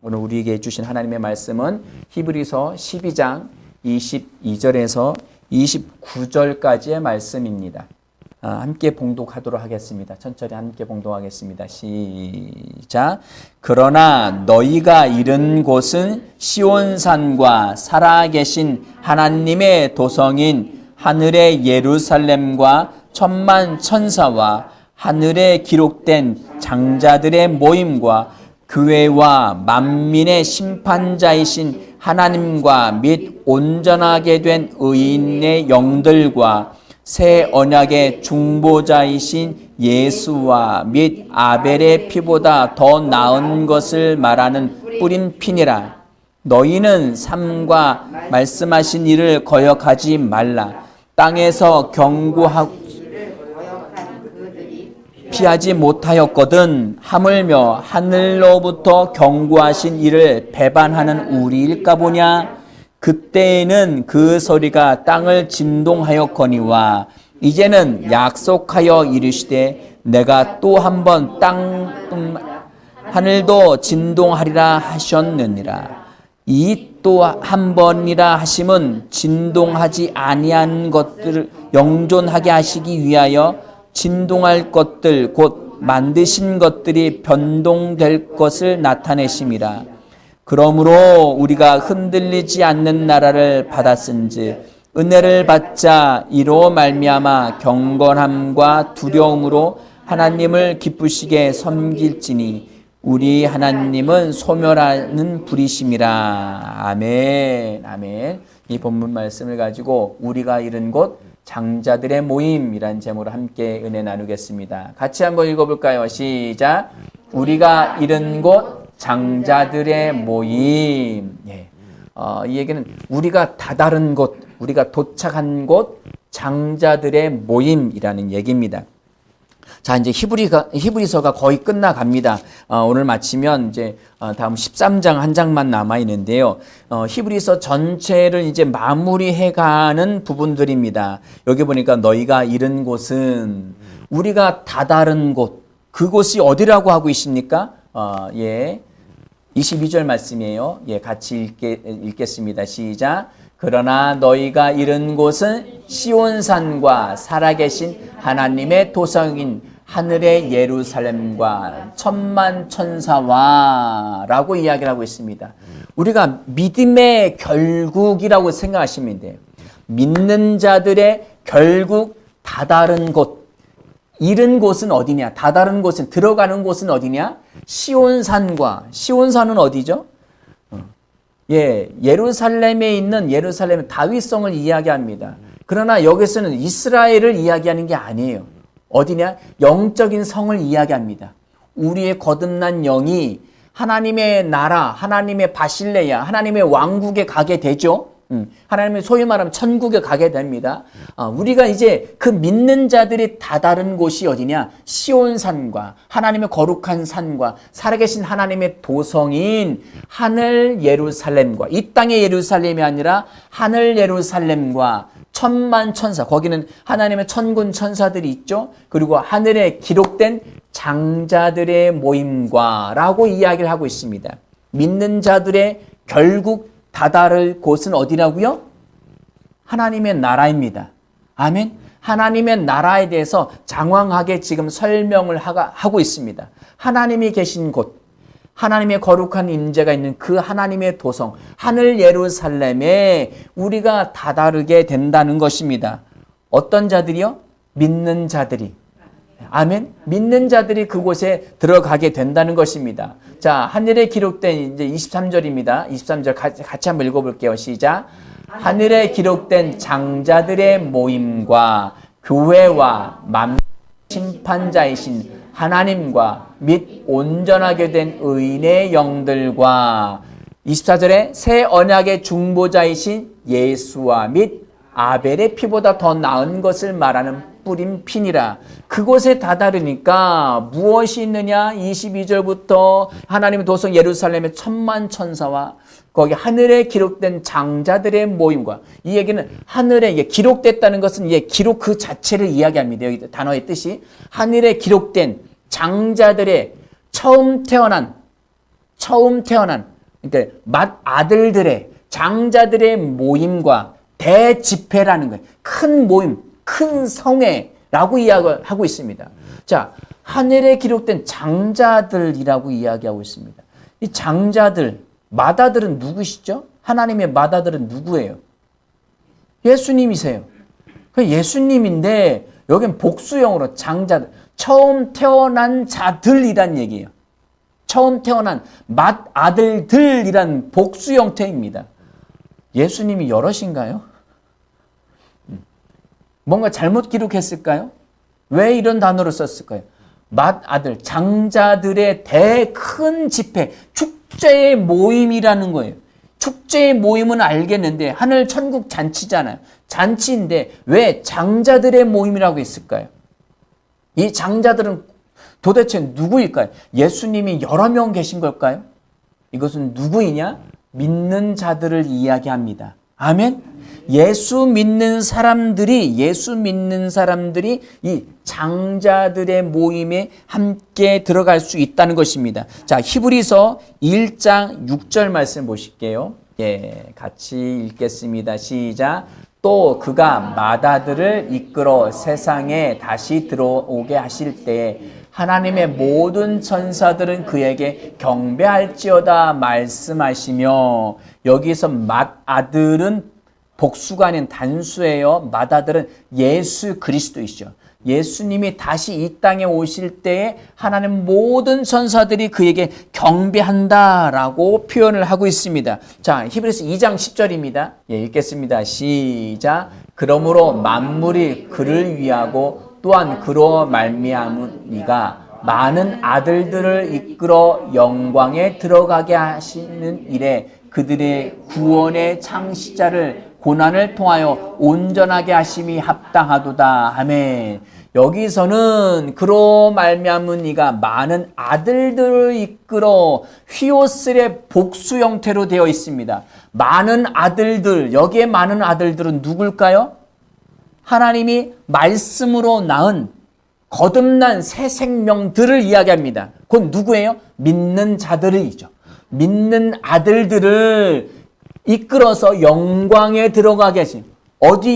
오늘 우리에게 주신 하나님의 말씀은 히브리서 12장 22절에서 29절까지의 말씀입니다. 함께 봉독하도록 하겠습니다. 천천히 함께 봉독하겠습니다. 시작. 그러나 너희가 이른 곳은 시온산과 살아계신 하나님의 도성인 하늘의 예루살렘과 천만 천사와 하늘에 기록된 장자들의 모임과 교회와 만민의 심판자이신 하나님과 및 온전하게 된 의인의 영들과 새 언약의 중보자이신 예수와 및 아벨의 피보다 더 나은 것을 말하는 뿌린 피니라. 너희는 삶과 말씀하신 이를 거역하지 말라. 땅에서 경고하고 피하지 못하였거든 하물며 하늘로부터 경고하신 이를 배반하는 우리일까 보냐. 그때에는 그 소리가 땅을 진동하였거니와 이제는 약속하여 이르시되 내가 또 한 번 하늘도 진동하리라 하셨느니라. 이 또 한 번이라 하심은 진동하지 아니한 것들을 영존하게 하시기 위하여 진동할 것들 곧 만드신 것들이 변동될 것을 나타내심이라. 그러므로 우리가 흔들리지 않는 나라를 받았은즉 은혜를 받자 이로 말미암아 경건함과 두려움으로 하나님을 기쁘시게 섬길지니 우리 하나님은 소멸하는 불이심이라. 아멘. 아멘. 이 본문 말씀을 가지고 우리가 이른 곳 장자들의 모임이란 제목으로 함께 은혜 나누겠습니다. 같이 한번 읽어볼까요? 시작. 우리가 이른 곳 장자들의 모임. 예. 이 얘기는 우리가 다다른 곳, 우리가 도착한 곳 장자들의 모임이라는 얘기입니다. 자, 이제 히브리서가 거의 끝나갑니다. 오늘 마치면 이제 다음 13장 한 장만 남아 있는데요. 히브리서 전체를 이제 마무리해가는 부분들입니다. 여기 보니까 너희가 이른 곳은 우리가 다다른 곳, 그곳이 어디라고 하고 있습니까? 22절 말씀이에요. 같이 읽겠습니다. 시작. 그러나 너희가 이른 곳은 시온산과 살아계신 하나님의 도성인 하늘의 예루살렘과 천만 천사와 라고 이야기를 하고 있습니다. 우리가 믿음의 결국이라고 생각하시면 돼요. 믿는 자들의 결국 다다른 곳. 이른 곳은 어디냐? 다다른 곳은, 들어가는 곳은 어디냐? 시온산과, 시온산은 어디죠? 예루살렘에 있는 예루살렘은 다윗성을 이야기합니다. 그러나 여기서는 이스라엘을 이야기하는 게 아니에요. 어디냐? 영적인 성을 이야기합니다. 우리의 거듭난 영이 하나님의 나라, 하나님의 바실레야, 하나님의 왕국에 가게 되죠. 하나님의 소위 말하면 천국에 가게 됩니다. 우리가 이제 그 믿는 자들이 다다른 곳이 어디냐? 시온산과 하나님의 거룩한 산과 살아계신 하나님의 도성인 하늘 예루살렘과, 이 땅의 예루살렘이 아니라 하늘 예루살렘과 천만 천사, 거기는 하나님의 천군 천사들이 있죠. 그리고 하늘에 기록된 장자들의 모임과 라고 이야기를 하고 있습니다. 믿는 자들의 결국 다다를 곳은 어디라고요? 하나님의 나라입니다. 아멘. 하나님의 나라에 대해서 장황하게 지금 설명을 하고 있습니다. 하나님이 계신 곳, 하나님의 거룩한 임재가 있는 그 하나님의 도성, 하늘 예루살렘에 우리가 다다르게 된다는 것입니다. 어떤 자들이요? 믿는 자들이. 아멘. 믿는 자들이 그곳에 들어가게 된다는 것입니다. 자, 하늘에 기록된 이제 23절입니다. 23절 같이 한번 읽어볼게요. 시작. 하늘에 기록된 장자들의 모임과 교회와 만민 심판자이신 하나님과 및 온전하게 된 의인의 영들과 24절에 새 언약의 중보자이신 예수와 및 아벨의 피보다 더 나은 것을 말하는 뿌린 피니라. 그곳에 다다르니까 무엇이 있느냐? 22절부터 하나님의 도성 예루살렘의 천만 천사와 거기 하늘에 기록된 장자들의 모임과, 이 얘기는 하늘에 기록됐다는 것은 기록 그 자체를 이야기합니다. 여기 단어의 뜻이 하늘에 기록된 장자들의 처음 태어난 그러니까 맏아들들의 장자들의 모임과 대집회라는 거예요. 큰 모임, 큰 성회라고 이야기하고 있습니다. 자, 하늘에 기록된 장자들이라고 이야기하고 있습니다. 이 장자들, 맏아들은 누구시죠? 하나님의 맏아들은 누구예요? 예수님이세요. 그 예수님인데 여긴 복수형으로 장자들, 처음 태어난 자들이란 얘기예요. 처음 태어난 맏아들들이란 복수 형태입니다. 예수님이 여럿인가요? 뭔가 잘못 기록했을까요? 왜 이런 단어를 썼을까요? 맏아들, 장자들의 큰 집회, 축제의 모임이라는 거예요. 축제의 모임은 알겠는데 하늘 천국 잔치잖아요. 잔치인데 왜 장자들의 모임이라고 했을까요? 이 장자들은 도대체 누구일까요? 예수님이 여러 명 계신 걸까요? 이것은 누구이냐? 믿는 자들을 이야기합니다. 아멘? 예수 믿는 사람들이 이 장자들의 모임에 함께 들어갈 수 있다는 것입니다. 자, 히브리서 1장 6절 말씀 보실게요. 예, 같이 읽겠습니다. 시작. 또 그가 맏아들을 이끌어 세상에 다시 들어오게 하실 때에 하나님의 모든 천사들은 그에게 경배할지어다 말씀하시며, 여기서 맏아들은 복수가 아닌 단수예요. 맏아들은 예수 그리스도이죠. 예수님이 다시 이 땅에 오실 때에 하나님 모든 천사들이 그에게 경배한다라고 표현을 하고 있습니다. 자, 히브리서 2장 10절입니다. 예, 읽겠습니다. 시작. 그러므로 만물이 그를 위하고 또한 그로 말미암으니가 많은 아들들을 이끌어 영광에 들어가게 하시는 일에 그들의 구원의 창시자를 고난을 통하여 온전하게 하심이 합당하도다. 아멘. 여기서는 그로 말미암은 이가 많은 아들들을 이끌어 휘오슬의 복수 형태로 되어 있습니다. 많은 아들들, 여기에 많은 아들들은 누굴까요? 하나님이 말씀으로 낳은 거듭난 새 생명들을 이야기합니다. 그건 누구예요? 믿는 자들이죠. 믿는 아들들을 이끌어서 영광에 들어가게 하신,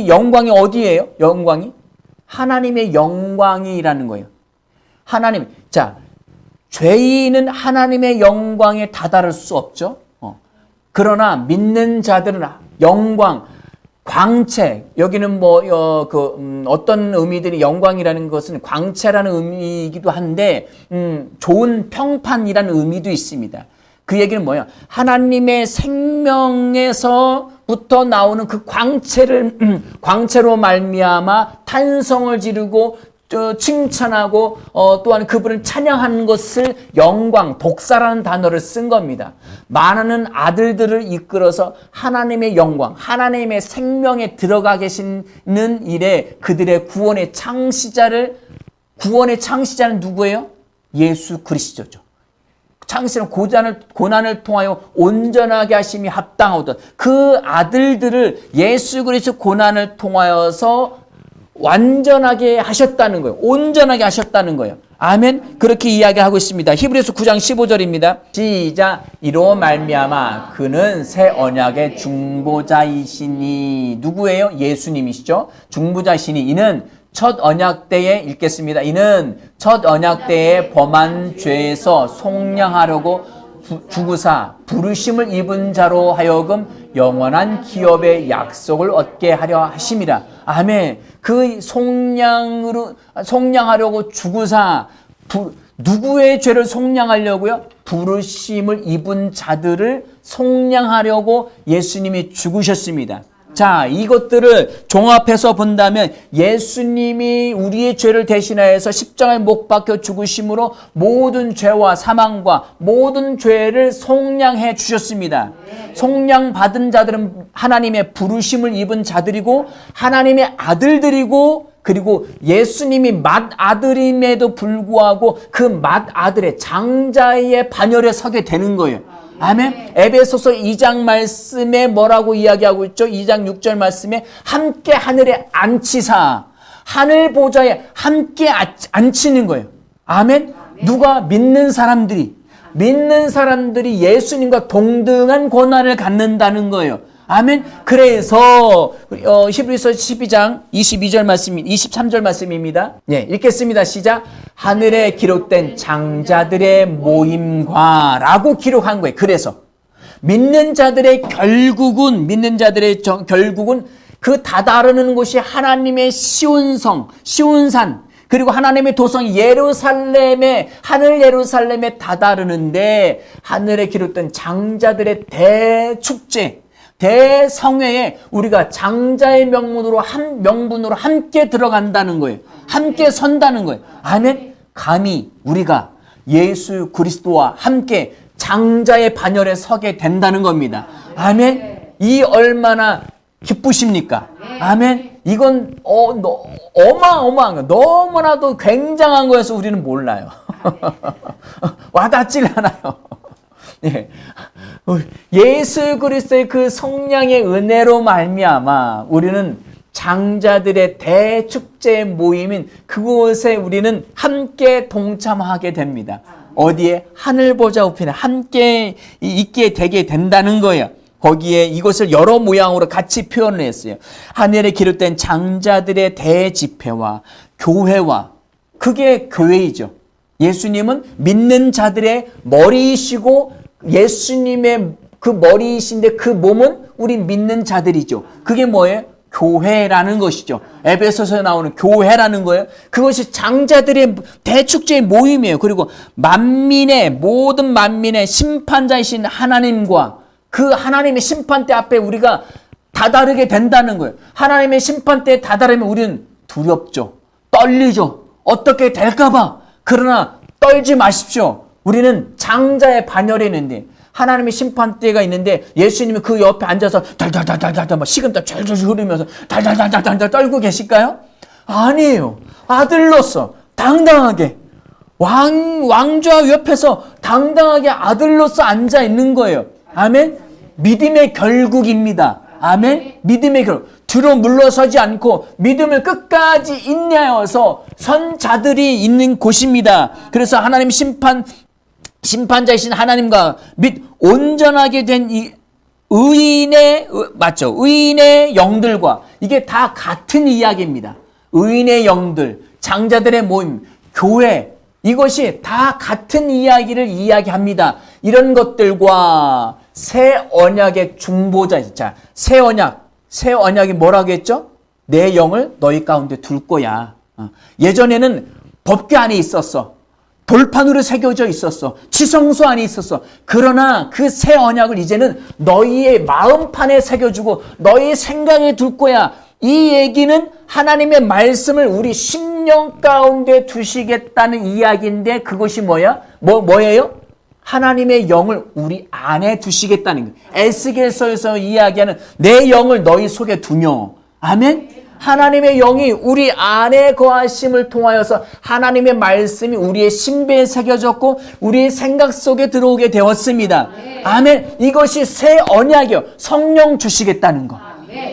영광이 어디예요? 영광이? 하나님의 영광이라는 거예요. 하나님, 자, 죄인은 하나님의 영광에 다다를 수 없죠. 그러나 믿는 자들은 영광, 광채, 여기는 어떤 의미들이 영광이라는 것은 광채라는 의미이기도 한데, 좋은 평판이라는 의미도 있습니다. 그 얘기는 뭐예요? 하나님의 생명에서부터 나오는 그 광채로 말미암아 탄성을 지르고 칭찬하고 또한 그분을 찬양하는 것을 영광, 복사라는 단어를 쓴 겁니다. 많은 아들들을 이끌어서 하나님의 영광, 하나님의 생명에 들어가 계시는 일에 그들의 구원의 창시자는 누구예요? 예수 그리스도죠. 창시는 고난을 통하여 온전하게 하심이 합당하다. 그 아들들을 예수 그리스도 고난을 통하여서 완전하게 하셨다는 거예요. 온전하게 하셨다는 거예요. 아멘. 그렇게 이야기하고 있습니다. 히브리서 9장 15절입니다. 시작. 이로 말미암아 그는 새 언약의 중보자이시니. 누구예요? 예수님이시죠. 중보자이시니 이는 첫 언약 때에 읽겠습니다. 이는 첫 언약 때에 범한 죄에서 속량하려고 주구사 부르심을 입은 자로 하여금 영원한 기업의 약속을 얻게 하려 하심이라. 아멘. 그 속량하려고 주구사 누구의 죄를 속량하려고요? 부르심을 입은 자들을 속량하려고 예수님이 죽으셨습니다. 자, 이것들을 종합해서 본다면 예수님이 우리의 죄를 대신하여서 십자가에 못 박혀 죽으심으로 모든 죄와 사망과 모든 죄를 속량해 주셨습니다. 속량받은 자들은 하나님의 부르심을 입은 자들이고 하나님의 아들들이고, 그리고 예수님이 맏아들임에도 불구하고 그 맏아들의 장자의 반열에 서게 되는 거예요. 아멘. 에베소서 2장 말씀에 뭐라고 이야기하고 있죠? 2장 6절 말씀에 함께 하늘에 앉히사, 하늘 보좌에 함께 앉히는 거예요. 아멘. 누가? 믿는 사람들이 믿는 사람들이 예수님과 동등한 권한을 갖는다는 거예요. 아멘. 그래서 히브리서 12장 22절 말씀, 23절 말씀입니다. 예, 읽겠습니다. 시작. 하늘에 기록된 장자들의 모임과라고 기록한 거예요. 그래서 믿는 자들의 결국은 그 다다르는 곳이 하나님의 시온성, 시온산, 그리고 하나님의 도성 예루살렘에, 하늘 예루살렘에 다다르는데, 하늘에 기록된 장자들의 대축제, 대성회에 우리가 장자의 명분으로 함께 들어간다는 거예요. 함께 선다는 거예요. 아멘. 감히 우리가 예수 그리스도와 함께 장자의 반열에 서게 된다는 겁니다. 아멘. 이 얼마나 기쁘십니까? 아멘. 이건 어마어마한 거, 너무나도 굉장한 거여서 우리는 몰라요. 와닿질 않아요. 예. 예수 그리스도의 그 성령의 은혜로 말미암아 우리는 장자들의 대축제 모임인 그곳에 우리는 함께 동참하게 됩니다. 어디에? 하늘 보좌 우편에 함께 있게 되게 된다는 거예요. 거기에 이것을 여러 모양으로 같이 표현을 했어요. 하늘에 기록된 장자들의 대집회와 교회와, 그게 교회이죠. 예수님은 믿는 자들의 머리이시고 예수님의 그 머리이신데 그 몸은 우리 믿는 자들이죠. 그게 뭐예요? 교회라는 것이죠. 에베소서에 나오는 교회라는 거예요. 그것이 장자들의 대축제의 모임이에요. 그리고 모든 만민의 심판자이신 하나님과 그 하나님의 심판대 앞에 우리가 다다르게 된다는 거예요. 하나님의 심판대에 다다르면 우리는 두렵죠. 떨리죠. 어떻게 될까봐. 그러나 떨지 마십시오. 우리는 장자의 반열에 있는데, 하나님의 심판대가 있는데 예수님이 그 옆에 앉아서 달달달달달 막 식은땀 쫄쫄 흐르면서 달달달달달 떨고 계실까요? 아니에요. 아들로서 당당하게 왕좌 옆에서 당당하게 아들로서 앉아 있는 거예요. 아멘. 믿음의 결국입니다. 아멘. 믿음의 결국. 뒤로 물러서지 않고 믿음을 끝까지 인내하여서 선 자들이 있는 곳입니다. 그래서 하나님 심판자이신 하나님과 및 온전하게 된 이 의인의 영들과, 이게 다 같은 이야기입니다. 의인의 영들, 장자들의 모임, 교회, 이것이 다 같은 이야기를 이야기합니다. 이런 것들과 새 언약의 중보자. 자, 새 언약이 뭐라고 했죠? 내 영을 너희 가운데 둘 거야. 예전에는 법궤 안에 있었어. 돌판으로 새겨져 있었어. 지성소 안에 있었어. 그러나 그 새 언약을 이제는 너희의 마음판에 새겨주고 너희 생각에 둘 거야. 이 얘기는 하나님의 말씀을 우리 심령 가운데 두시겠다는 이야기인데, 그것이 뭐예요? 하나님의 영을 우리 안에 두시겠다는 거예요. 에스겔서에서 이야기하는 내 영을 너희 속에 두며. 아멘. 하나님의 영이 우리 안에 거하심을 통하여서 하나님의 말씀이 우리의 신배에 새겨졌고 우리의 생각 속에 들어오게 되었습니다. 아멘. 이것이 새 언약이요. 성령 주시겠다는 거.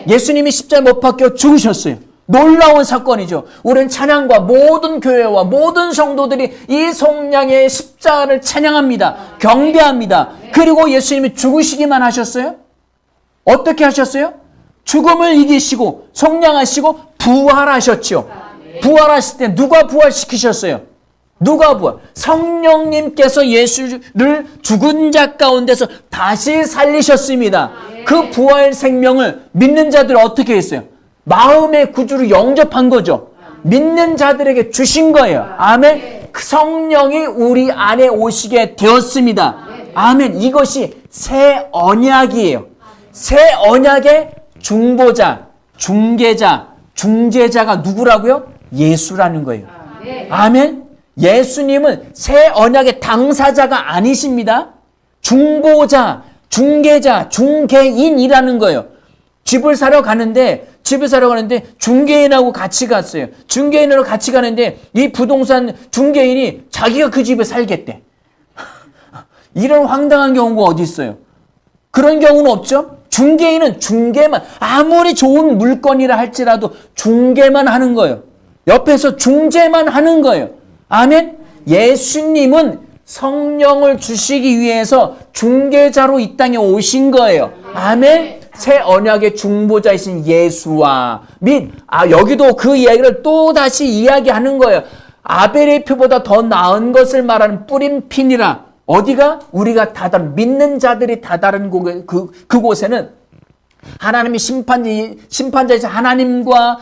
예수님이 십자가에 못 박혀 죽으셨어요. 놀라운 사건이죠. 우리는 찬양과 모든 교회와 모든 성도들이 이 성령의 십자가를 찬양합니다. 경배합니다. 그리고 예수님이 죽으시기만 하셨어요? 어떻게 하셨어요? 죽음을 이기시고 성량하시고 부활하셨죠. 부활하실 때 누가 부활시키셨어요? 누가 부활? 성령님께서 예수를 죽은 자 가운데서 다시 살리셨습니다. 그 부활 생명을 믿는 자들 어떻게 했어요? 마음의 구주로 영접한 거죠. 믿는 자들에게 주신 거예요. 아멘. 성령이 우리 안에 오시게 되었습니다. 아멘. 이것이 새 언약이에요. 새 언약의 중보자, 중개자, 중재자가 누구라고요? 예수라는 거예요. 아멘. 예수님은 새 언약의 당사자가 아니십니다. 중보자, 중개자, 중개인이라는 거예요. 집을 사러 가는데 중개인하고 같이 갔어요. 중개인으로 같이 가는데 이 부동산 중개인이 자기가 그 집에 살겠대. 이런 황당한 경우가 어디 있어요? 그런 경우는 없죠? 중개인은 중개만, 아무리 좋은 물건이라 할지라도 중개만 하는 거예요. 옆에서 중재만 하는 거예요. 아멘. 예수님은 성령을 주시기 위해서 중개자로 이 땅에 오신 거예요. 아멘. 새 언약의 중보자이신 예수와 여기도 그 이야기를 또 다시 이야기하는 거예요. 아벨의 표보다 더 나은 것을 말하는 뿌린 핀이라. 어디가? 우리가 다다른 믿는 자들이 다다른 그곳에는 하나님이 심판자이신 하나님과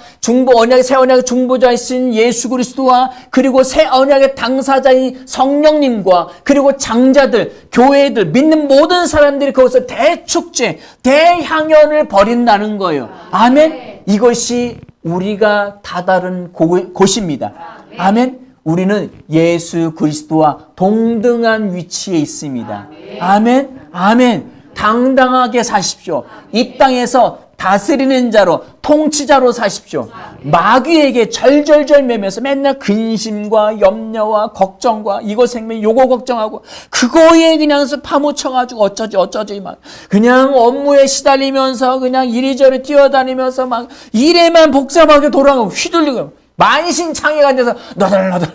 새 언약의 중보자이신 예수 그리스도와 그리고 새 언약의 당사자인 성령님과 그리고 장자들, 교회들, 믿는 모든 사람들이 거기서 대축제, 대향연을 벌인다는 거예요. 아멘. 이것이 우리가 다다른 곳입니다. 아멘. 우리는 예수 그리스도와 동등한 위치에 있습니다. 아멘. 아멘. 당당하게 사십시오. 이 땅에서 다스리는 자로, 통치자로 사십시오. 마귀에게 절절절 매면서 맨날 근심과 염려와 걱정과 이거 생명 요거 걱정하고 그거에 그냥 파묻혀가지고 어쩌지 막 그냥 업무에 시달리면서 그냥 이리저리 뛰어다니면서 막 일에만 복잡하게 돌아가고 휘둘리고 만신창이가 돼서 너덜너덜.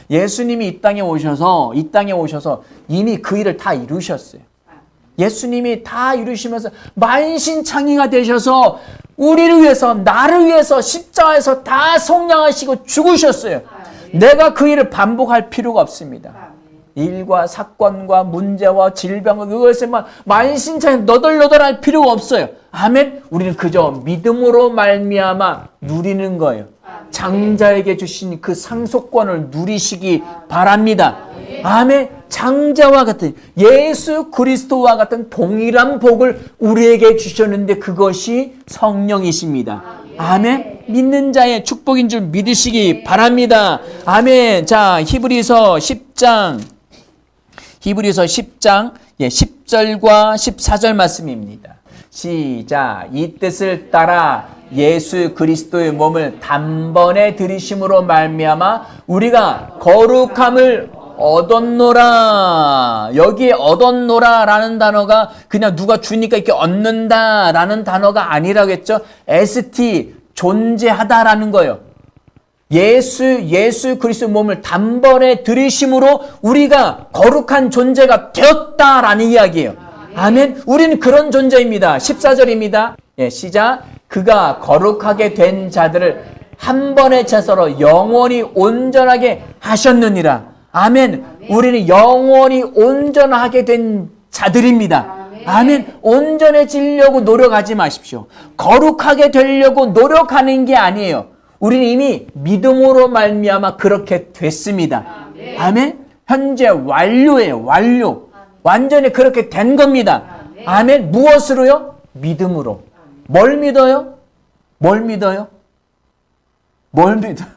예수님이 이 땅에 오셔서 이미 그 일을 다 이루셨어요. 예수님이 다 이루시면서 만신창이가 되셔서 우리를 위해서, 나를 위해서 십자가에서 다 속량하시고 죽으셨어요. 내가 그 일을 반복할 필요가 없습니다. 일과 사건과 문제와 질병과 그것에 만신창이 너덜너덜할 필요가 없어요. 아멘. 우리는 그저 믿음으로 말미암아 누리는 거예요. 장자에게 주신 그 상속권을 누리시기 바랍니다. 아멘. 장자와 같은 예수 그리스도와 같은 동일한 복을 우리에게 주셨는데 그것이 성령이십니다. 아멘. 믿는 자의 축복인 줄 믿으시기 바랍니다. 아멘. 자, 히브리서 10장 10절과 14절 말씀입니다. 시작. 이 뜻을 따라 예수 그리스도의 몸을 단번에 들이심으로 말미암아 우리가 거룩함을 얻었노라. 여기에 얻었노라라는 단어가 그냥 누가 주니까 이렇게 얻는다라는 단어가 아니라고 했죠. ST 존재하다라는 거예요. 예수 그리스도 몸을 단번에 들이심으로 우리가 거룩한 존재가 되었다라는 이야기예요. 아멘. 우리는 그런 존재입니다. 14절입니다. 예, 시작. 그가 거룩하게 된 자들을 한 번의 제사로 영원히 온전하게 하셨느니라. 아멘. 우리는 영원히 온전하게 된 자들입니다. 아멘. 온전해지려고 노력하지 마십시오. 거룩하게 되려고 노력하는 게 아니에요. 우리는 이미 믿음으로 말미암아 그렇게 됐습니다. 아멘. 현재 완료예요. 완료. 완전히 그렇게 된 겁니다. 아멘. 무엇으로요? 믿음으로. 뭘 믿어요? 뭘 믿어요? 뭘 믿어요?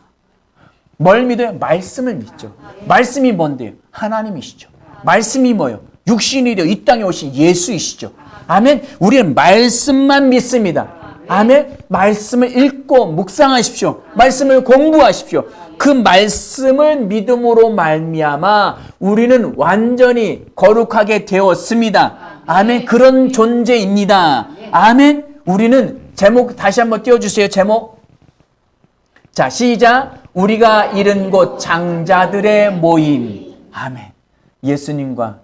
뭘 믿어요? 말씀을 믿죠. 말씀이 뭔데요? 하나님이시죠. 말씀이 뭐예요? 육신이 되어 이 땅에 오신 예수이시죠. 아멘. 우리는 말씀만 믿습니다. 아멘. 말씀을 읽고 묵상하십시오. 말씀을 공부하십시오. 그 말씀을 믿음으로 말미암아 우리는 완전히 거룩하게 되었습니다. 아멘. 그런 존재입니다. 아멘. 우리는 제목 다시 한번 띄워주세요. 제목. 자, 시작. 우리가 이른 곳 장자들의 모임. 아멘. 예수님과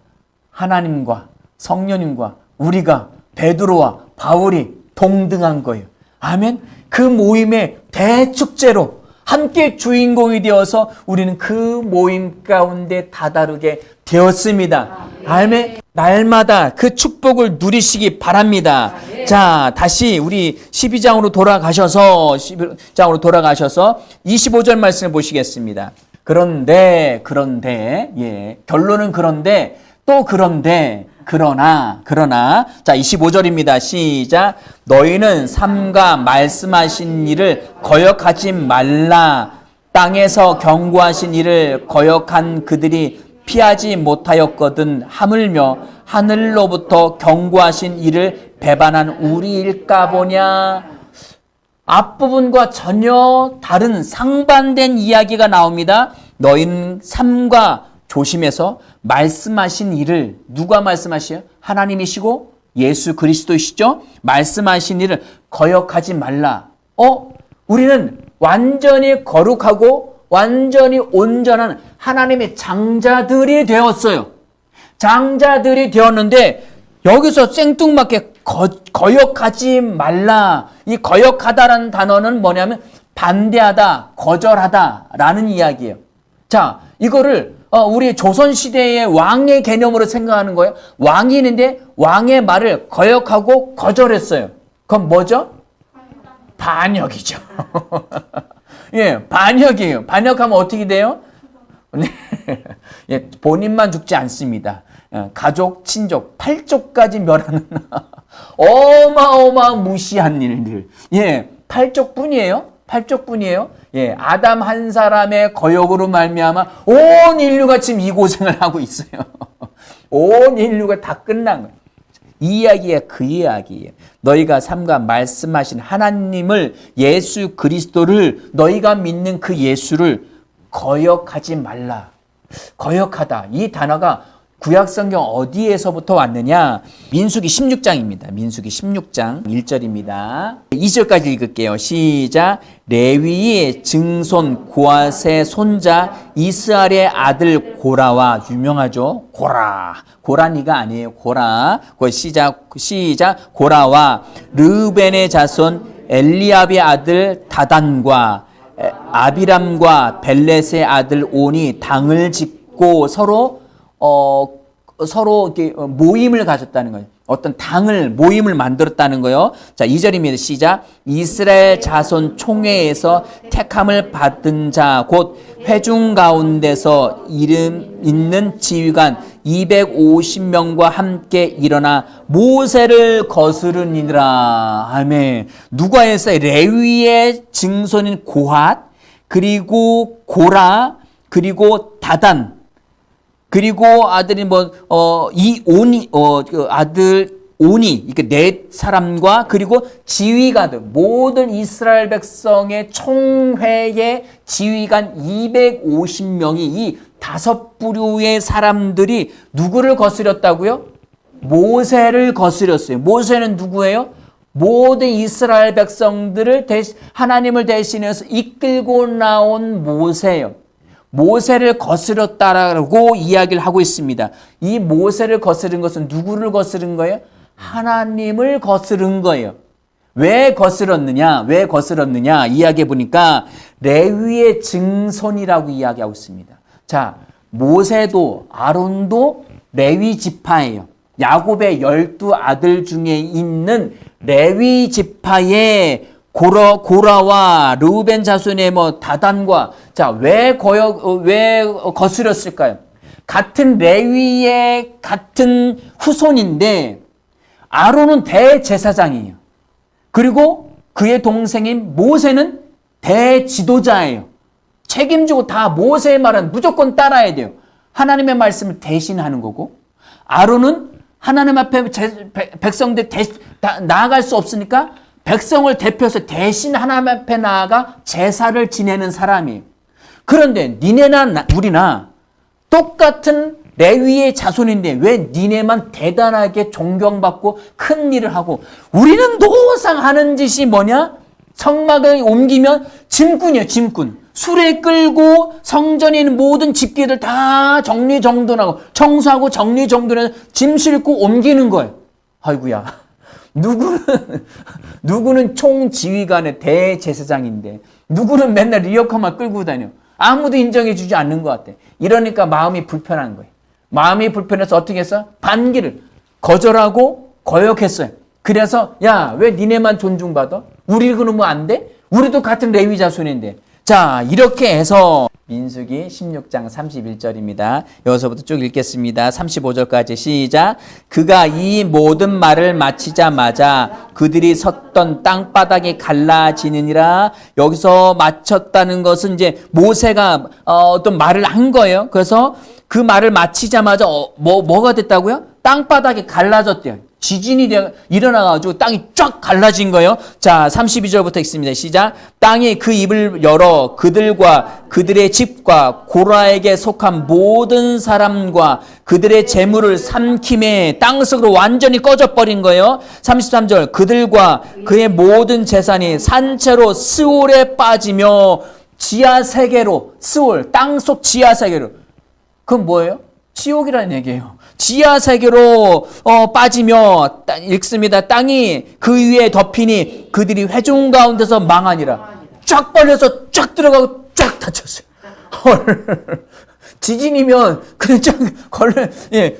하나님과 성령님과 우리가 베드로와 바울이 동등한 거예요. 아멘. 그 모임의 대축제로 함께 주인공이 되어서 우리는 그 모임 가운데 다다르게 되었습니다. 아멘. 날마다 그 축복을 누리시기 바랍니다. 자, 다시 우리 12장으로 돌아가셔서 25절 말씀을 보시겠습니다. 그런데 예, 결론은 그런데 또 그런데 그러나 자 25절입니다. 시작. 너희는 삼가 말씀하신 일을 거역하지 말라. 땅에서 경고하신 일을 거역한 그들이 피하지 못하였거든 하물며 하늘로부터 경고하신 이를 배반한 우리일까 보냐. 앞부분과 전혀 다른 상반된 이야기가 나옵니다. 너희는 삼가 조심해서 말씀하신 일을 누가 말씀하셔요? 하나님이시고 예수 그리스도이시죠? 말씀하신 일을 거역하지 말라. 우리는 완전히 거룩하고 완전히 온전한 하나님의 장자들이 되었어요. 장자들이 되었는데 여기서 생뚱맞게 거역하지 말라. 이 거역하다라는 단어는 뭐냐면 반대하다, 거절하다라는 이야기예요. 자, 이거를 우리 조선시대의 왕의 개념으로 생각하는 거예요. 왕이 있는데 왕의 말을 거역하고 거절했어요. 그건 뭐죠? 반역이죠. 예, 반역이에요. 반역하면 어떻게 돼요? 네. 예, 본인만 죽지 않습니다. 가족, 친족, 팔족까지 멸하는 어마어마한 무시한 일들. 예, 팔족뿐이에요. 팔족뿐이에요. 예, 아담 한 사람의 거역으로 말미암아 온 인류가 지금 이 고생을 하고 있어요. 온 인류가 다 끝난 거예요. 이 이야기가 그 이야기예요. 너희가 삼가 말씀하신 하나님을, 예수 그리스도를, 너희가 믿는 그 예수를 거역하지 말라. 거역하다. 이 단어가 구약성경 어디에서부터 왔느냐? 민수기 16장입니다. 민수기 16장 1절입니다. 2절까지 읽을게요. 시작. 레위의 증손 고앗의 손자 이스라엘의 아들 고라와, 유명하죠? 고라니가 아니에요. 고라. 시작. 고라와 르우벤의 자손 엘리압의 아들 다단과 아비람과 벨렛의 아들 온이 당을 짓고 서로 이렇게 모임을 가졌다는 거예요. 어떤 모임을 만들었다는 거예요. 자, 2절입니다. 시작. 이스라엘 자손 총회에서 택함을 받은 자, 곧 회중 가운데서 이름 있는 지휘관 250명과 함께 일어나 모세를 거스르니라. 아멘. 누가 했어요? 레위의 증손인 고핫, 그리고 고라, 그리고 다단, 그리고 아들이 아들 오니, 이렇게 네 사람과, 그리고 지휘관들, 모든 이스라엘 백성의 총회의 지휘관 250명이 이 5부류의 사람들이 누구를 거스렸다고요? 모세를 거스렸어요. 모세는 누구예요? 모든 이스라엘 백성들을 하나님을 대신해서 이끌고 나온 모세예요. 모세를 거스렸다라고 이야기를 하고 있습니다. 이 모세를 거스른 것은 누구를 거스른 거예요? 하나님을 거스른 거예요. 왜 거스렀느냐? 이야기해 보니까 레위의 증손이라고 이야기하고 있습니다. 자, 모세도 아론도 레위 지파예요. 야곱의 12아들 중에 있는 레위 지파의 고라와 르우벤 자손의 다단과, 자, 왜 거스렸을까요? 같은 레위의 같은 후손인데 아론은 대제사장이에요. 그리고 그의 동생인 모세는 대지도자예요. 책임지고 다 모세의 말은 무조건 따라야 돼요. 하나님의 말씀을 대신하는 거고, 아론은 하나님 앞에 백성들 나아갈 수 없으니까 백성을 대표해서 대신 하나님 앞에 나아가 제사를 지내는 사람이에요. 그런데 니네나 우리나 똑같은 레위의 자손인데 왜 니네만 대단하게 존경받고 큰 일을 하고, 우리는 노상 하는 짓이 뭐냐? 성막을 옮기면 짐꾼이에요. 짐꾼. 수레 끌고 성전에 있는 모든 집기들 다 정리정돈하고 청소하고 정리정돈해서 짐 싣고 옮기는 거예요. 아이고야. 누구는 총지휘관의 대제사장인데 누구는 맨날 리어카만 끌고 다녀. 아무도 인정해 주지 않는 것 같아. 이러니까 마음이 불편한 거예요. 마음이 불편해서 어떻게 했어? 반기를 거절하고 거역했어요. 그래서 야, 왜 니네만 존중받아? 우리 그러면 안 돼? 우리도 같은 레위 자손인데. 자, 이렇게 해서 민수기 16장 31절입니다. 여기서부터 쭉 읽겠습니다. 35절까지 시작. 그가 이 모든 말을 마치자마자 그들이 섰던 땅바닥이 갈라지느니라. 여기서 마쳤다는 것은 이제 모세가 어떤 말을 한 거예요. 그래서 그 말을 마치자마자 뭐가 됐다고요? 땅바닥이 갈라졌대요. 지진이 일어나가지고 땅이 쫙 갈라진 거예요. 자, 32절부터 읽습니다. 시작. 땅이 그 입을 열어 그들과 그들의 집과 고라에게 속한 모든 사람과 그들의 재물을 삼킴에 땅속으로 완전히 꺼져버린 거예요. 33절. 그들과 그의 모든 재산이 산채로 스올에 빠지며 지하 세계로, 스올, 땅속 지하 세계로. 그건 뭐예요? 지옥이라는 얘기예요. 지하 세계로 빠지며 읽습니다. 땅이 그 위에 덮이니 그들이 회중 가운데서 망하니라. 쫙 벌려서 쫙 들어가고 쫙 닫혔어요. 헐. 지진이면 그냥 쫙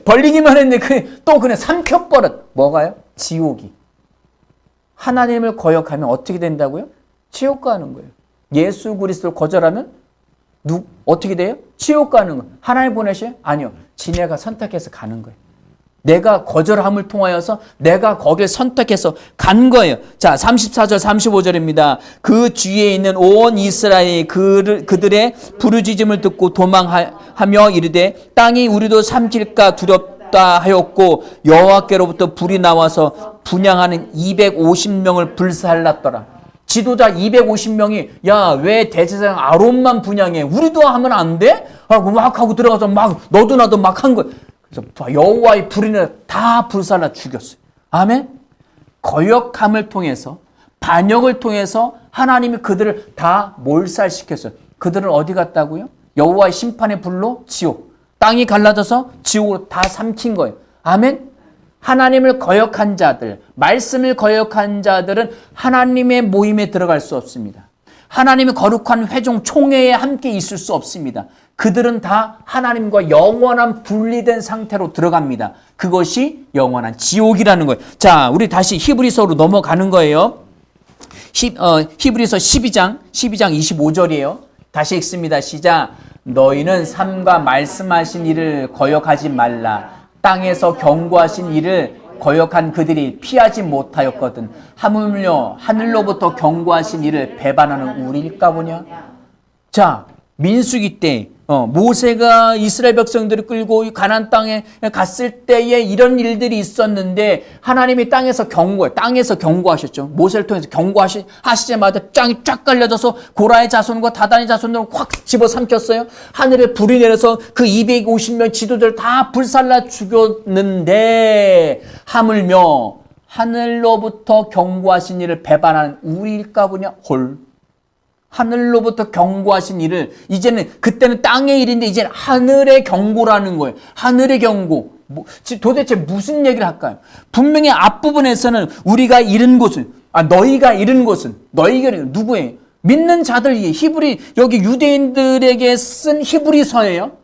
벌리기만 했는데 또 그냥 삼켜버렸. 뭐가요? 지옥이. 하나님을 거역하면 어떻게 된다고요? 지옥 가는 거예요. 예수 그리스도를 거절하면 어떻게 돼요? 지옥 가는 거예요. 하나님 보내셔요? 아니요. 지네가 선택해서 가는 거예요. 내가 거절함을 통하여서 내가 거길 선택해서 간 거예요. 자, 34절, 35절입니다. 그 주위에 있는 온 이스라엘이 그들의 부르짖음을 듣고 도망하며 이르되 땅이 우리도 삼킬까 두렵다 하였고 여호와께로부터 불이 나와서 분향하는 250명을 불살랐더라. 지도자 250명이 야, 왜 대제사장 아론만 분향해? 우리도 하면 안 돼? 하고 막 하고 들어가서 막 너도 나도 막 한 거예요. 그래서 여호와의 불이 다 불살라 죽였어요. 아멘? 거역함을 통해서, 반역을 통해서 하나님이 그들을 다 몰살시켰어요. 그들은 어디 갔다고요? 여호와의 심판의 불로 지옥. 땅이 갈라져서 지옥으로 다 삼킨 거예요. 아멘? 하나님을 거역한 자들, 말씀을 거역한 자들은 하나님의 모임에 들어갈 수 없습니다. 하나님의 거룩한 회중 총회에 함께 있을 수 없습니다. 그들은 다 하나님과 영원한 분리된 상태로 들어갑니다. 그것이 영원한 지옥이라는 거예요. 자, 우리 다시 히브리서로 넘어가는 거예요. 히브리서 12장 25절이에요. 다시 읽습니다. 시작. 너희는 삼가 말씀하신 일을 거역하지 말라. 땅에서 경고하신 일을 거역한 그들이 피하지 못하였거든. 하물며 하늘로부터 경고하신 일을 배반하는 우리일까 보냐. 자, 민수기 때 모세가 이스라엘 백성들을 끌고 가나안 땅에 갔을 때에 이런 일들이 있었는데 하나님이 땅에서 경고하셨죠. 모세를 통해서 경고하시자마자 땅이 쫙 갈려져서 고라의 자손과 다단의 자손들을 확 집어삼켰어요. 하늘에 불이 내려서 그 250명 지도자를 다 불살라 죽였는데 하물며 하늘로부터 경고하신 일을 배반하는 우리일까 보냐. 홀. 하늘로부터 경고하신 일을 그때는 땅의 일인데 이제는 하늘의 경고라는 거예요. 하늘의 경고. 도대체 무슨 얘기를 할까요? 분명히 앞부분에서는 우리가 잃은 곳은, 너희가 잃은 곳은, 너희가 누구예요? 믿는 자들, 여기 유대인들에게 쓴 히브리서예요.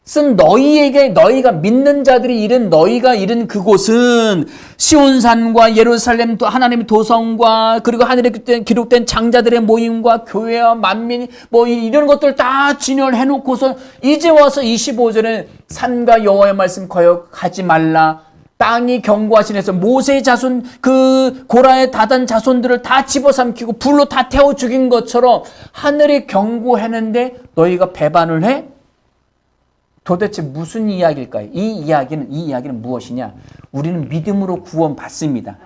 쓴 너희가 믿는 자들이 너희가 잃은 그곳은 시온산과 예루살렘 하나님의 도성과 그리고 하늘에 기록된 장자들의 모임과 교회와 만민 이런 것들 다 진열해 놓고서 이제 와서 25절에 산과 여호와의 말씀 거역하지 말라. 땅이 경고하신 해서 모세의 자손 그 고라의 다단 자손들을 다 집어삼키고 불로 다 태워 죽인 것처럼 하늘이 경고했는데 너희가 배반을 해? 도대체 무슨 이야기일까요? 이 이야기는 무엇이냐? 우리는 믿음으로 구원받습니다.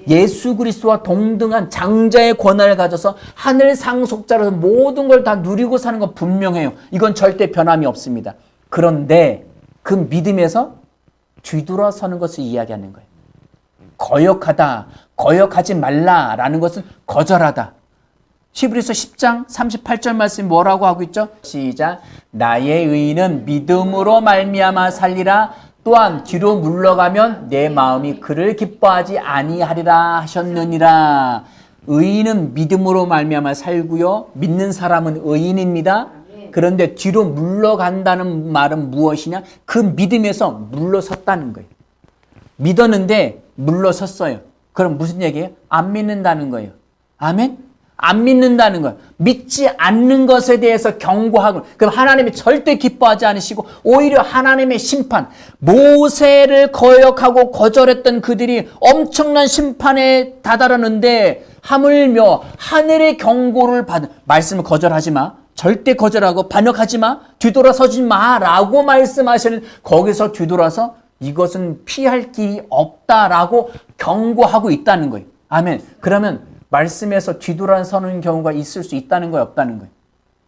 예수 그리스도와 동등한 장자의 권한을 가져서 하늘 상속자로서 모든 걸 다 누리고 사는 건 분명해요. 이건 절대 변함이 없습니다. 그런데 그 믿음에서 뒤돌아서는 것을 이야기하는 거예요. 거역하지 말라라는 것은 거절하다. 히브리서 10장 38절 말씀이 뭐라고 하고 있죠? 시작. 나의 의인은 믿음으로 말미암아 살리라. 또한 뒤로 물러가면 내 마음이 그를 기뻐하지 아니하리라 하셨느니라. 의인은 믿음으로 말미암아 살고요. 믿는 사람은 의인입니다. 그런데 뒤로 물러간다는 말은 무엇이냐? 그 믿음에서 물러섰다는 거예요. 믿었는데 물러섰어요. 그럼 무슨 얘기예요? 안 믿는다는 거예요. 아멘? 안 믿는다는 거예요. 믿지 않는 것에 대해서 경고하고, 그럼 하나님이 절대 기뻐하지 않으시고 오히려 하나님의 심판, 모세를 거역하고 거절했던 그들이 엄청난 심판에 다다르는데 하물며 하늘의 경고를 받은, 말씀을 거절하지 마, 절대 거절하고 반역하지 마, 뒤돌아서지 마라고 말씀하시는, 거기서 뒤돌아서 이것은 피할 길이 없다라고 경고하고 있다는 거예요. 아멘. 그러면 말씀에서 뒤돌아서는 경우가 있을 수 있다는 거예요, 없다는 거예요?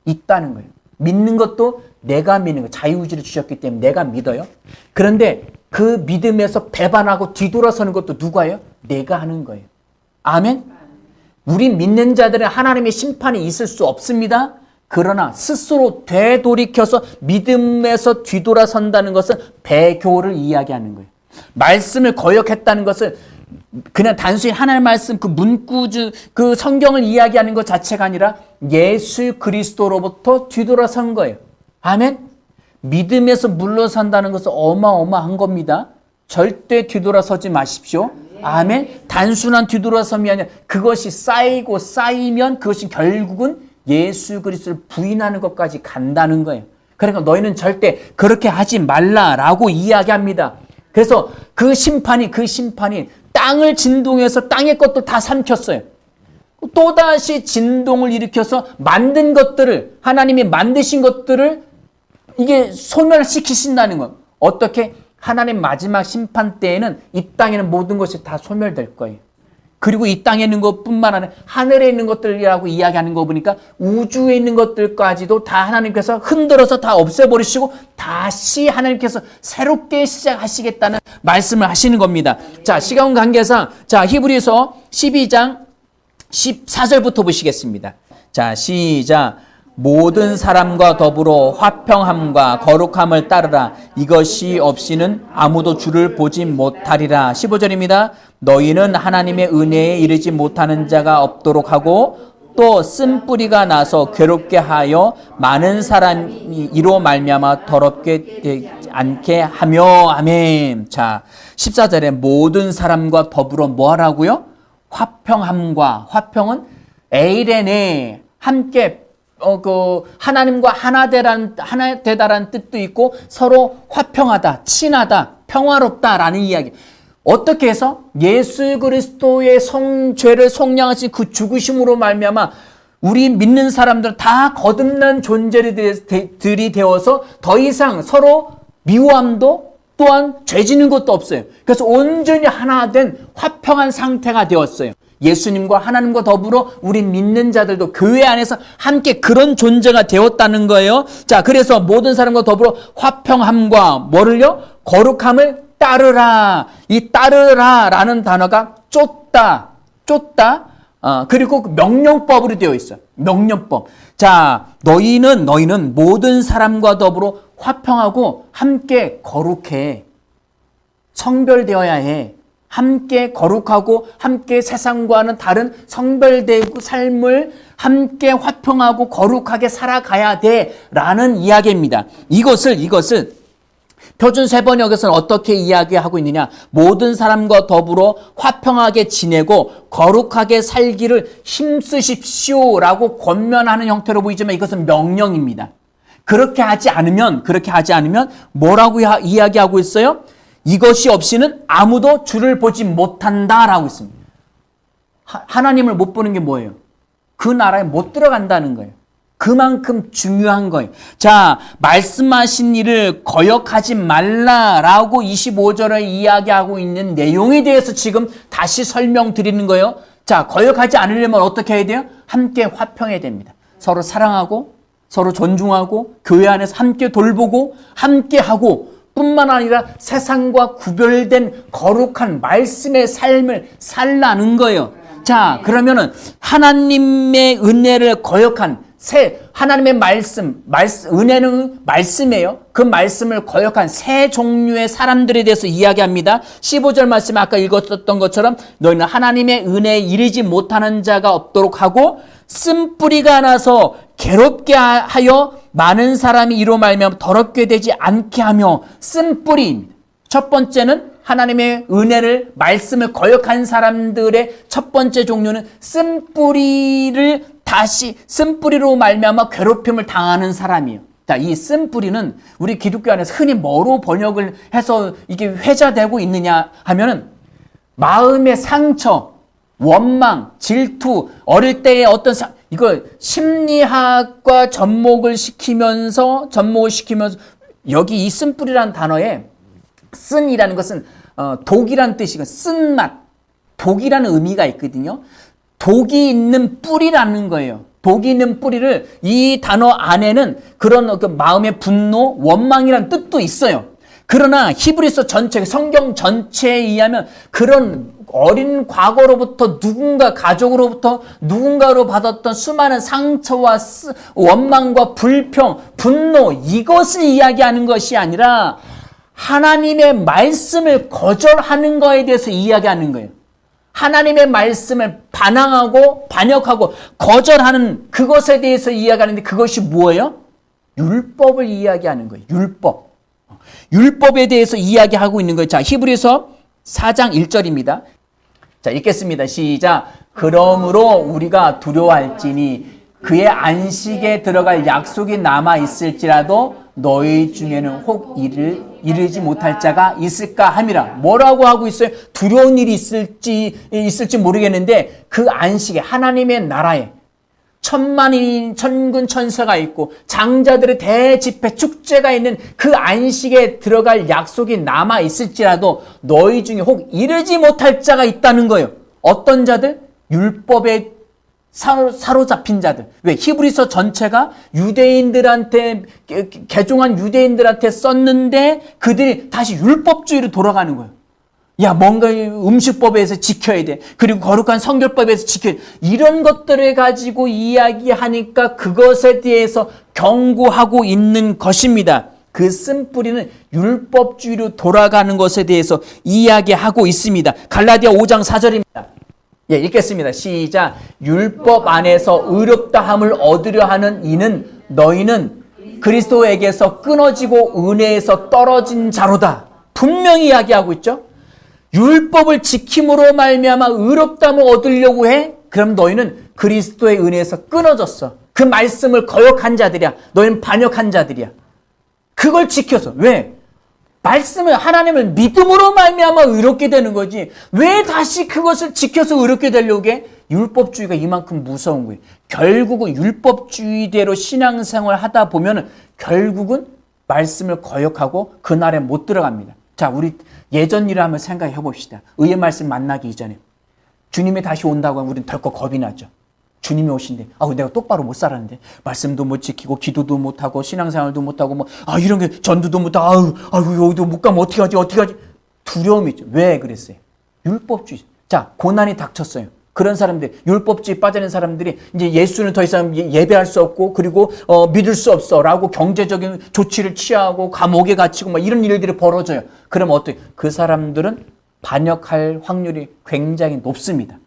있다는 거예요. 믿는 것도 내가 믿는 거예요. 자유의지를 주셨기 때문에 내가 믿어요. 그런데 그 믿음에서 배반하고 뒤돌아서는 것도 누가 해요? 내가 하는 거예요. 아멘? 우리 믿는 자들은 하나님의 심판이 있을 수 없습니다. 그러나 스스로 되돌이켜서 믿음에서 뒤돌아선다는 것은 배교를 이야기하는 거예요. 말씀을 거역했다는 것은 그냥 단순히 하나님의 말씀 그 문구주 그 성경을 이야기하는 것 자체가 아니라 예수 그리스도로부터 뒤돌아선 거예요. 아멘. 믿음에서 물러선다는 것은 어마어마한 겁니다. 절대 뒤돌아서지 마십시오. 아멘. 단순한 뒤돌아섬이 아니라 그것이 쌓이고 쌓이면 그것이 결국은 예수 그리스도를 부인하는 것까지 간다는 거예요. 그러니까 너희는 절대 그렇게 하지 말라라고 이야기합니다. 그래서 그 심판이 땅을 진동해서 땅의 것도 다 삼켰어요. 또다시 진동을 일으켜서 만든 것들을 하나님이 만드신 것들을 이게 소멸시키신다는 것. 어떻게? 하나님 마지막 심판 때에는 이 땅에는 모든 것이 다 소멸될 거예요. 그리고 이 땅에 있는 것뿐만 아니라 하늘에 있는 것들이라고 이야기하는 거 보니까 우주에 있는 것들까지도 다 하나님께서 흔들어서 다 없애버리시고 다시 하나님께서 새롭게 시작하시겠다는 말씀을 하시는 겁니다. 자, 시간 관계상 자 히브리서 12장 14절부터 보시겠습니다. 자, 시작. 모든 사람과 더불어 화평함과 거룩함을 따르라. 이것이 없이는 아무도 주를 보지 못하리라. 15절입니다. 너희는 하나님의 은혜에 이르지 못하는 자가 없도록 하고 또 쓴뿌리가 나서 괴롭게 하여 많은 사람이 이로 말미암아 더럽게 되지 않게 하며. 아멘. 자, 14절에 모든 사람과 더불어 뭐 하라고요? 화평함과, 화평은 에이레네, 함께 하나님과 하나 되다라는 뜻도 있고 서로 화평하다, 친하다, 평화롭다라는 이야기. 어떻게 해서 예수 그리스도의 죄를 속량하신 그 죽으심으로 말미암아 우리 믿는 사람들은 다 거듭난 존재들이 되어서 더 이상 서로 미워함도 또한 죄 지는 것도 없어요. 그래서 온전히 하나 된 화평한 상태가 되었어요. 예수님과 하나님과 더불어 우리 믿는 자들도 교회 안에서 함께 그런 존재가 되었다는 거예요. 자, 그래서 모든 사람과 더불어 화평함과 뭐를요? 거룩함을 따르라. 이 따르라라는 단어가 쫓다, 그리고 명령법으로 되어 있어요. 명령법. 자, 너희는 모든 사람과 더불어 화평하고 함께 거룩해. 성별되어야 해. 함께 거룩하고 함께 세상과는 다른 성별되고 삶을 함께 화평하고 거룩하게 살아가야 돼라는 이야기입니다. 이것을 표준 세번역에서는 어떻게 이야기하고 있느냐? 모든 사람과 더불어 화평하게 지내고 거룩하게 살기를 힘쓰십시오라고 권면하는 형태로 보이지만 이것은 명령입니다. 그렇게 하지 않으면 뭐라고 이야기하고 있어요? 이것이 없이는 아무도 주를 보지 못한다라고 있습니다. 하나님을 못 보는 게 뭐예요? 그 나라에 못 들어간다는 거예요. 그만큼 중요한 거예요. 자, 말씀하신 일을 거역하지 말라라고 25절에 이야기하고 있는 내용에 대해서 지금 다시 설명드리는 거예요. 자, 거역하지 않으려면 어떻게 해야 돼요? 함께 화평해야 됩니다. 서로 사랑하고 서로 존중하고 교회 안에서 함께 돌보고 함께 하고 뿐만 아니라 세상과 구별된 거룩한 말씀의 삶을 살라는 거예요. 자, 그러면은 하나님의 은혜를 거역한 하나님의 말씀, 은혜는 말씀이에요. 그 말씀을 거역한 세 종류의 사람들에 대해서 이야기합니다. 15절 말씀 아까 읽었던 것처럼 너희는 하나님의 은혜에 이르지 못하는 자가 없도록 하고 쓴뿌리가 나서 괴롭게 하여 많은 사람이 이로 말미암아 더럽게 되지 않게 하며. 쓴뿌리입니다. 첫 번째는 하나님의 은혜를 말씀을 거역한 사람들의 첫 번째 종류는 쓴뿌리로 말미암아 괴롭힘을 당하는 사람이에요. 자, 이 쓴뿌리는 우리 기독교 안에서 흔히 뭐로 번역을 해서 이게 회자되고 있느냐 하면은 마음의 상처, 원망, 질투, 어릴 때의 어떤 이걸 심리학과 접목을 시키면서 여기 이 쓴뿌리라는 단어에 쓴이라는 것은 독이라는 뜻이고 쓴맛, 독이라는 의미가 있거든요. 독이 있는 뿌리라는 거예요. 독이 있는 뿌리를 이 단어 안에는 그런 그 마음의 분노, 원망이라는 뜻도 있어요. 그러나 히브리서 전체, 성경 전체에 의하면 그런 어린 과거로부터 누군가, 가족으로부터 누군가로 받았던 수많은 상처와 원망과 불평, 분노, 이것을 이야기하는 것이 아니라 하나님의 말씀을 거절하는 것에 대해서 이야기하는 거예요. 하나님의 말씀을 반항하고 반역하고 거절하는 그것에 대해서 이야기하는데, 그것이 뭐예요? 율법을 이야기하는 거예요. 율법. 율법에 대해서 이야기하고 있는 거예요. 자, 히브리서 4장 1절입니다. 자, 읽겠습니다. 시작. 그러므로 우리가 두려워할지니 그의 안식에 들어갈 약속이 남아 있을지라도 너희 중에는 혹 이르지 못할 자가 있을까 함이라. 뭐라고 하고 있어요? 두려운 일이 있을지 모르겠는데 그 안식에, 하나님의 나라에 천만인 천군 천사가 있고 장자들의 대집회 축제가 있는 그 안식에 들어갈 약속이 남아 있을지라도 너희 중에 혹 이르지 못할 자가 있다는 거예요. 어떤 자들? 율법에 사로잡힌 자들. 왜? 히브리서 전체가 유대인들한테, 개종한 유대인들한테 썼는데 그들이 다시 율법주의로 돌아가는 거예요. 야, 뭔가 음식법에서 지켜야 돼. 그리고 거룩한 성결법에서 지켜야 돼. 이런 것들을 가지고 이야기하니까 그것에 대해서 경고하고 있는 것입니다. 그 쓴뿌리는 율법주의로 돌아가는 것에 대해서 이야기하고 있습니다. 갈라디아 5장 4절입니다. 예, 읽겠습니다. 시작. 율법 안에서 의롭다함을 얻으려 하는 이는 너희는 그리스도에게서 끊어지고 은혜에서 떨어진 자로다. 분명히 이야기하고 있죠. 율법을 지킴으로 말미암아 의롭다함을 얻으려고 해? 그럼 너희는 그리스도의 은혜에서 끊어졌어. 그 말씀을 거역한 자들이야. 너희는 반역한 자들이야. 그걸 지켜서. 왜? 말씀을, 하나님을 믿음으로 말미암아 의롭게 되는 거지. 왜 다시 그것을 지켜서 의롭게 되려고 해? 율법주의가 이만큼 무서운 거예요. 결국은 율법주의대로 신앙생활을 하다 보면 결국은 말씀을 거역하고 그날에 못 들어갑니다. 자, 우리 예전 일을 한번 생각해 봅시다. 의의 말씀 만나기 이전에 주님이 다시 온다고 하면 우리는 덜컥 겁이 나죠. 주님이 오신대. 내가 똑바로 못 살았는데 말씀도 못 지키고 기도도 못하고 신앙생활도 못하고 이런 게 전도도 못하고 여기도 못 가면 어떻게 하지? 두려움이 있죠. 왜 그랬어요? 율법주의. 자, 고난이 닥쳤어요. 그런 사람들, 율법주의 빠지는 사람들이 이제 예수는 더 이상 예배할 수 없고 그리고 믿을 수 없어라고 경제적인 조치를 취하고 감옥에 갇히고 이런 일들이 벌어져요. 그럼 어떻게? 그 사람들은 반역할 확률이 굉장히 높습니다.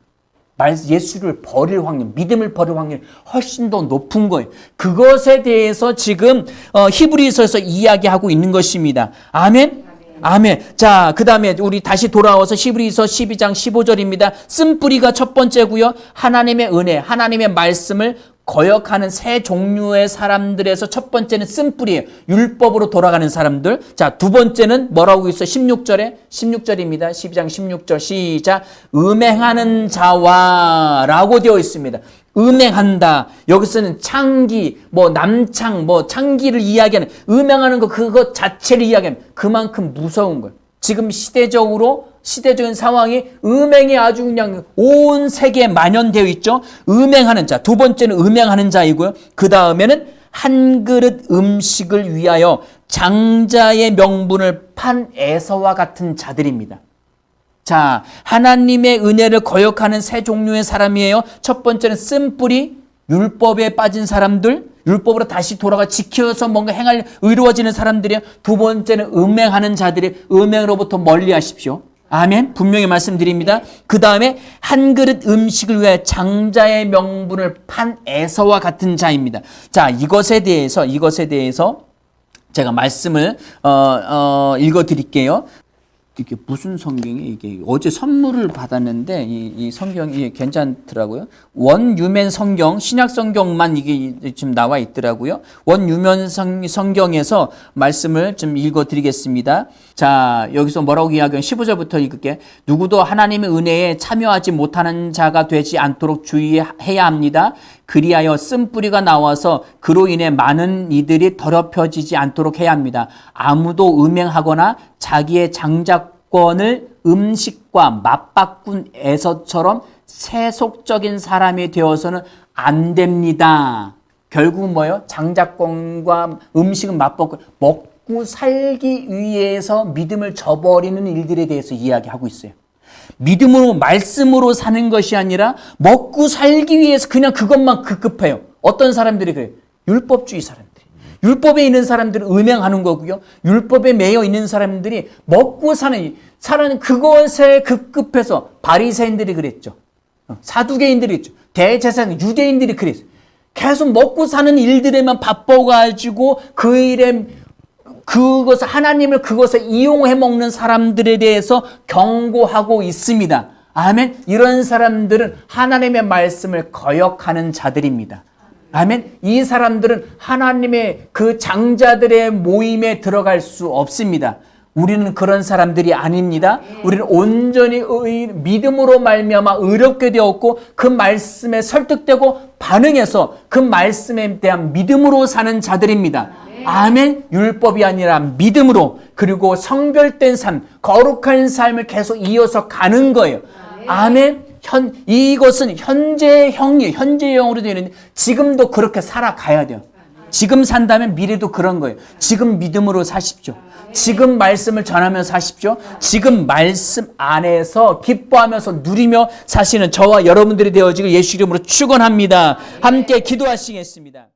예수를 버릴 확률, 믿음을 버릴 확률이 훨씬 더 높은 거예요. 그것에 대해서 지금 히브리서에서 이야기하고 있는 것입니다. 아멘? 아멘. 자, 그 다음에 우리 다시 돌아와서 히브리서 12장 15절입니다. 쓴뿌리가 첫 번째고요. 하나님의 은혜, 하나님의 말씀을 거역하는 세 종류의 사람들에서 첫 번째는 쓴뿌리예요. 율법으로 돌아가는 사람들. 자, 두 번째는 뭐라고 있어요? 16절입니다. 12장 16절 시작. 음행하는 자와 라고 되어 있습니다. 음행한다. 여기서는 창기, 남창, 창기를 이야기하는, 음행하는 거, 그것 자체를 이야기하는, 그만큼 무서운 거예요. 지금 시대적인 상황이 음행이 아주 그냥 온 세계에 만연되어 있죠. 음행하는 자. 두 번째는 음행하는 자이고요. 그 다음에는 한 그릇 음식을 위하여 장자의 명분을 판 에서와 같은 자들입니다. 자, 하나님의 은혜를 거역하는 세 종류의 사람이에요. 첫 번째는 쓴뿌리, 율법에 빠진 사람들, 율법으로 다시 돌아가 지켜서 뭔가 의로워지는 사람들이에요. 두 번째는 음행하는 자들이, 음행으로부터 멀리 하십시오. 아멘. 분명히 말씀드립니다. 그 다음에 한 그릇 음식을 위해 장자의 명분을 판 에서와 같은 자입니다. 자, 이것에 대해서 제가 말씀을 읽어드릴게요. 이게 무슨 성경이 이게 어제 선물을 받았는데 이 성경이 괜찮더라고요. 원유맨 성경, 신약 성경만 이게 지금 나와 있더라고요. 원유맨 성경에서 말씀을 좀 읽어드리겠습니다. 자, 여기서 뭐라고 이야기하면 15절부터 읽을게. 누구도 하나님의 은혜에 참여하지 못하는 자가 되지 않도록 주의해야 합니다. 그리하여 쓴뿌리가 나와서 그로 인해 많은 이들이 더럽혀지지 않도록 해야 합니다. 아무도 음행하거나 자기의 장자권을 음식과 맞바꾼 에서처럼 세속적인 사람이 되어서는 안 됩니다. 결국은 뭐예요? 장자권과 음식은 맞바꾸고 먹고 살기 위해서 믿음을 저버리는 일들에 대해서 이야기하고 있어요. 믿음으로 말씀으로 사는 것이 아니라 먹고 살기 위해서 그냥 그것만 급급해요. 어떤 사람들이 그래요? 율법주의 사람들이. 율법에 있는 사람들은 음행하는 거고요. 율법에 매여 있는 사람들이 먹고 사는 그것에 급급해서 바리새인들이 그랬죠. 사두개인들이 그랬죠. 대제사장 유대인들이 그랬어요. 계속 먹고 사는 일들에만 바빠가지고 그 일에 하나님을 그것을 이용해 먹는 사람들에 대해서 경고하고 있습니다. 아멘. 이런 사람들은 하나님의 말씀을 거역하는 자들입니다. 아멘. 이 사람들은 하나님의 그 장자들의 모임에 들어갈 수 없습니다. 우리는 그런 사람들이 아닙니다. 우리는 온전히 믿음으로 말미암아 의롭게 되었고 그 말씀에 설득되고 반응해서 그 말씀에 대한 믿음으로 사는 자들입니다. 아멘. 율법이 아니라 믿음으로, 그리고 성별된 삶, 거룩한 삶을 계속 이어서 가는 거예요. 아멘. 이것은 현재형으로 되어 있는데 지금도 그렇게 살아가야 돼요. 지금 산다면 미래도 그런 거예요. 지금 믿음으로 사십시오. 지금 말씀을 전하면서 사십시오. 지금 말씀 안에서 기뻐하면서 누리며 사시는 저와 여러분들이 되어지길 예수 이름으로 축원합니다. 함께 기도하시겠습니다.